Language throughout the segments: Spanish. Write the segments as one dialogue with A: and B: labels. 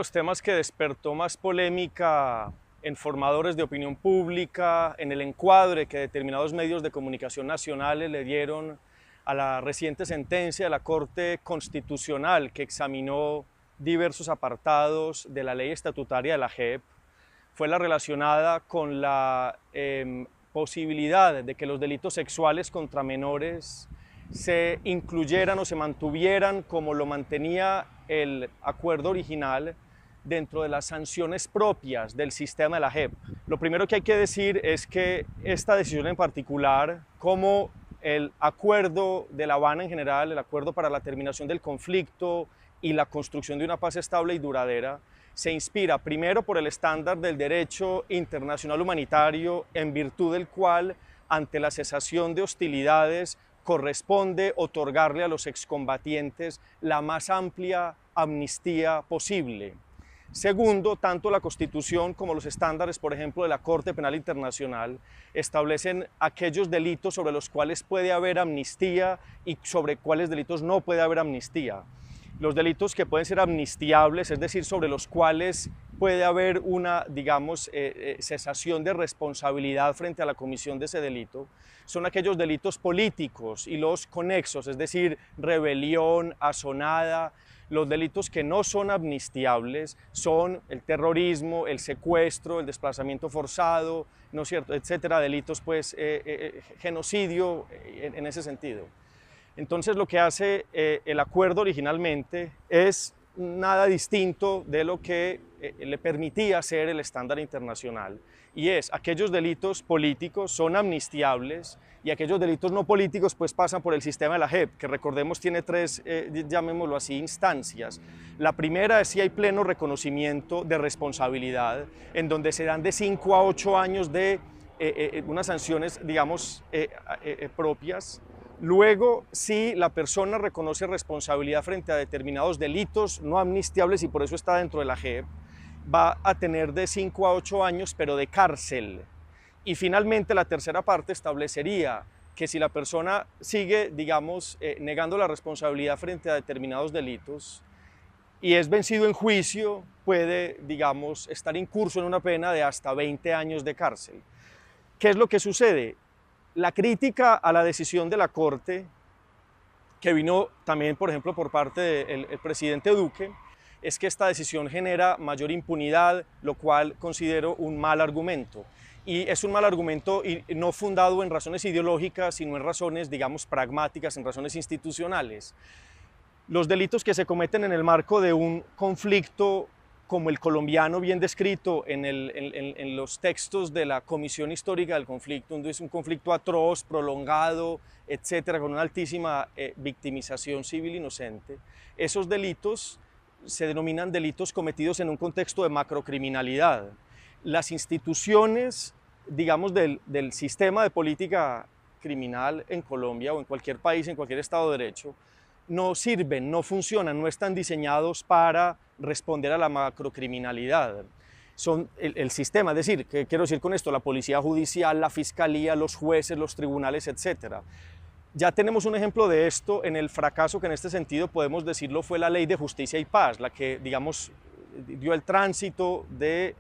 A: los temas que despertó más polémica en formadores de opinión pública, en el encuadre que determinados medios de comunicación nacionales le dieron a la reciente sentencia de la Corte Constitucional que examinó diversos apartados de la ley estatutaria de la JEP, fue la relacionada con la posibilidad de que los delitos sexuales contra menores se incluyeran o se mantuvieran como lo mantenía el acuerdo original dentro de las sanciones propias del sistema de la JEP. Lo primero que hay que decir es que esta decisión en particular, como el acuerdo de La Habana en general, el acuerdo para la terminación del conflicto y la construcción de una paz estable y duradera, se inspira primero por el estándar del derecho internacional humanitario, en virtud del cual, ante la cesación de hostilidades, corresponde otorgarle a los excombatientes la más amplia amnistía posible. Segundo, tanto la Constitución como los estándares, por ejemplo, de la Corte Penal Internacional, establecen aquellos delitos sobre los cuales puede haber amnistía y sobre cuáles delitos no puede haber amnistía. Los delitos que pueden ser amnistiables, es decir, sobre los cuales puede haber una, digamos, cesación de responsabilidad frente a la comisión de ese delito, son aquellos delitos políticos y los conexos, es decir, rebelión, asonada. Los delitos que no son amnistiables son el terrorismo, el secuestro, el desplazamiento forzado, ¿no es cierto?, etcétera, delitos, pues, genocidio en ese sentido. Entonces lo que hace el acuerdo originalmente es nada distinto de lo que le permitía hacer el estándar internacional, y es aquellos delitos políticos son amnistiables y aquellos delitos no políticos pues pasan por el sistema de la JEP, que recordemos tiene tres, llamémoslo así, instancias. La primera es si hay pleno reconocimiento de responsabilidad, en donde se dan de 5 a 8 años de unas sanciones, digamos, propias. Luego, si la persona reconoce responsabilidad frente a determinados delitos no amnistiables y por eso está dentro de la JEP, va a tener de 5 a 8 años, pero de cárcel. Y finalmente, la tercera parte establecería que si la persona sigue, digamos, negando la responsabilidad frente a determinados delitos y es vencido en juicio, puede, digamos, estar incurso en una pena de hasta 20 años de cárcel. ¿Qué es lo que sucede? La crítica a la decisión de la Corte, que vino también, por ejemplo, por parte del presidente Duque, es que esta decisión genera mayor impunidad, lo cual considero un mal argumento. Y es un mal argumento y no fundado en razones ideológicas, sino en razones, digamos, pragmáticas, en razones institucionales. Los delitos que se cometen en el marco de un conflicto como el colombiano, bien descrito en los textos de la Comisión Histórica del Conflicto, donde es un conflicto atroz, prolongado, etcétera, con una altísima victimización civil inocente. Esos delitos se denominan delitos cometidos en un contexto de macrocriminalidad. Las instituciones, digamos, del sistema de política criminal en Colombia o en cualquier país, en cualquier Estado de Derecho, no sirven, no funcionan, no están diseñados para responder a la macrocriminalidad. Son el sistema, es decir, ¿qué quiero decir con esto? La policía judicial, la fiscalía, los jueces, los tribunales, etcétera. Ya tenemos un ejemplo de esto en el fracaso que en este sentido podemos decirlo fue la Ley de Justicia y Paz, la que, digamos, dio el tránsito del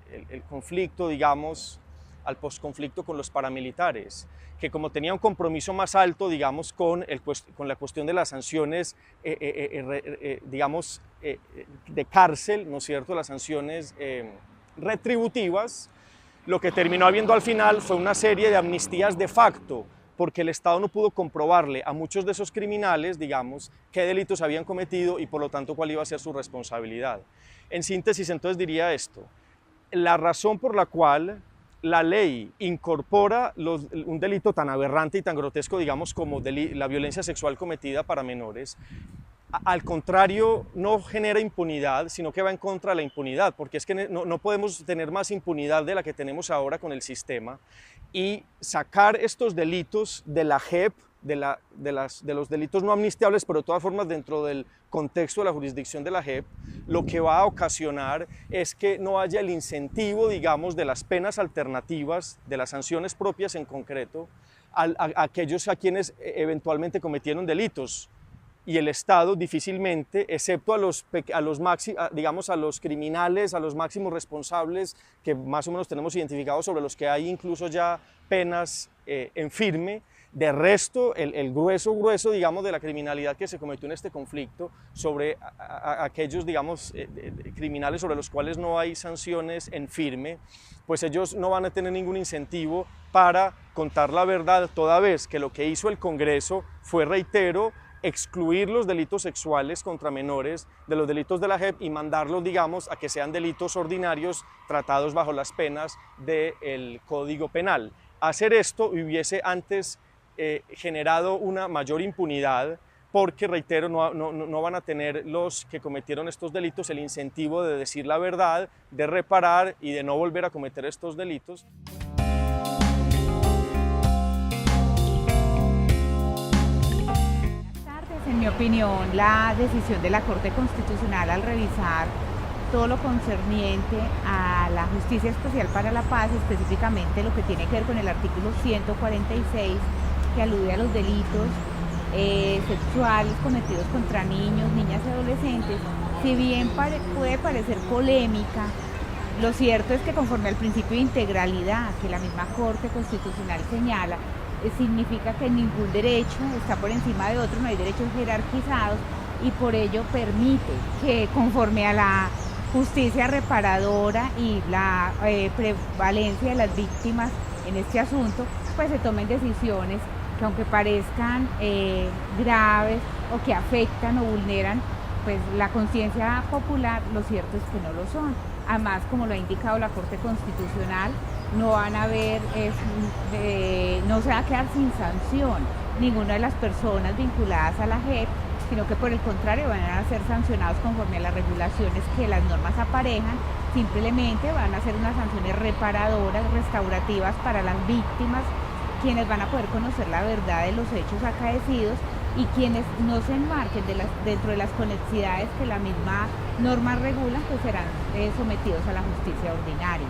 A: conflicto, digamos, al posconflicto con los paramilitares, que como tenía un compromiso más alto, digamos, con la cuestión de las sanciones, digamos, de cárcel, ¿no es cierto?, las sanciones retributivas, lo que terminó habiendo al final fue una serie de amnistías de facto, porque el Estado no pudo comprobarle a muchos de esos criminales, digamos, qué delitos habían cometido y por lo tanto cuál iba a ser su responsabilidad. En síntesis, entonces diría esto: la razón por la cual la ley incorpora un delito tan aberrante y tan grotesco, digamos, como la violencia sexual cometida para menores, al contrario, no genera impunidad, sino que va en contra de la impunidad, porque es que no podemos tener más impunidad de la que tenemos ahora con el sistema, y sacar estos delitos de la JEP, de los delitos no amnistiables, pero de todas formas dentro del contexto de la jurisdicción de la JEP, lo que va a ocasionar es que no haya el incentivo, digamos, de las penas alternativas, de las sanciones propias en concreto, a aquellos a quienes eventualmente cometieron delitos. y el Estado difícilmente, excepto digamos, a los criminales, a los máximos responsables que más o menos tenemos identificados, sobre los que hay incluso ya penas en firme. De resto, el grueso, digamos, de la criminalidad que se cometió en este conflicto, sobre aquellos, digamos, criminales sobre los cuales no hay sanciones en firme, pues ellos no van a tener ningún incentivo para contar la verdad, toda vez que lo que hizo el Congreso fue, reitero, excluir los delitos sexuales contra menores de los delitos de la JEP y mandarlos, digamos, a que sean delitos ordinarios tratados bajo las penas del Código Penal. Hacer esto hubiese antes generado una mayor impunidad, porque, reitero, no van a tener los que cometieron estos delitos el incentivo de decir la verdad, de reparar y de no volver a cometer estos delitos.
B: En mi opinión, la decisión de la Corte Constitucional al revisar todo lo concerniente a la Justicia Especial para la Paz, específicamente lo que tiene que ver con el artículo 146, que alude a los delitos sexuales cometidos contra niños, niñas y adolescentes, si bien puede parecer polémica, lo cierto es que conforme al principio de integralidad que la misma Corte Constitucional señala, significa que ningún derecho está por encima de otro, no hay derechos jerarquizados, y por ello permite que, conforme a la justicia reparadora y la prevalencia de las víctimas en este asunto, pues se tomen decisiones que, aunque parezcan graves o que afectan o vulneran pues la conciencia popular, lo cierto es que no lo son. Además, como lo ha indicado la Corte Constitucional, no van a haber, no se va a quedar sin sanción ninguna de las personas vinculadas a la JEP, sino que por el contrario van a ser sancionados conforme a las regulaciones que las normas aparejan. Simplemente van a ser unas sanciones reparadoras, restaurativas para las víctimas, quienes van a poder conocer la verdad de los hechos acaecidos, y quienes no se enmarquen dentro de las conexidades que la misma norma regula, pues serán sometidos a la justicia ordinaria.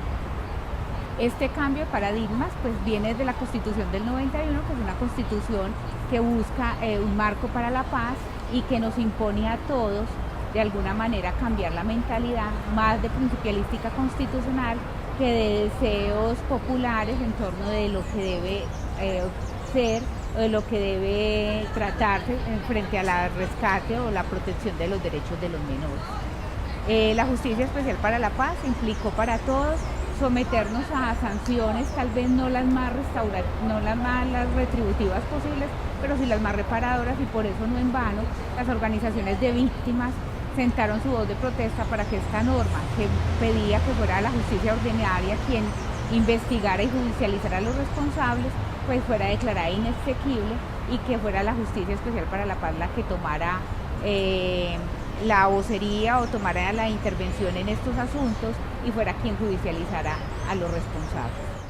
B: Este cambio de paradigmas pues viene de la Constitución del 91, que es una constitución que busca un marco para la paz y que nos impone a todos de alguna manera cambiar la mentalidad más de principialística constitucional que de deseos populares en torno de lo que debe ser o de lo que debe tratarse frente al rescate o la protección de los derechos de los menores. La Justicia Especial para la Paz implicó para todos someternos a sanciones, tal vez no las más retributivas posibles, pero sí las más reparadoras, y por eso no en vano las organizaciones de víctimas sentaron su voz de protesta para que esta norma, que pedía que fuera la justicia ordinaria quien investigara y judicializara a los responsables, pues fuera declarada inexequible, y que fuera la Justicia Especial para la Paz la que tomara la vocería o tomara la intervención en estos asuntos y fuera quien judicializara a los responsables.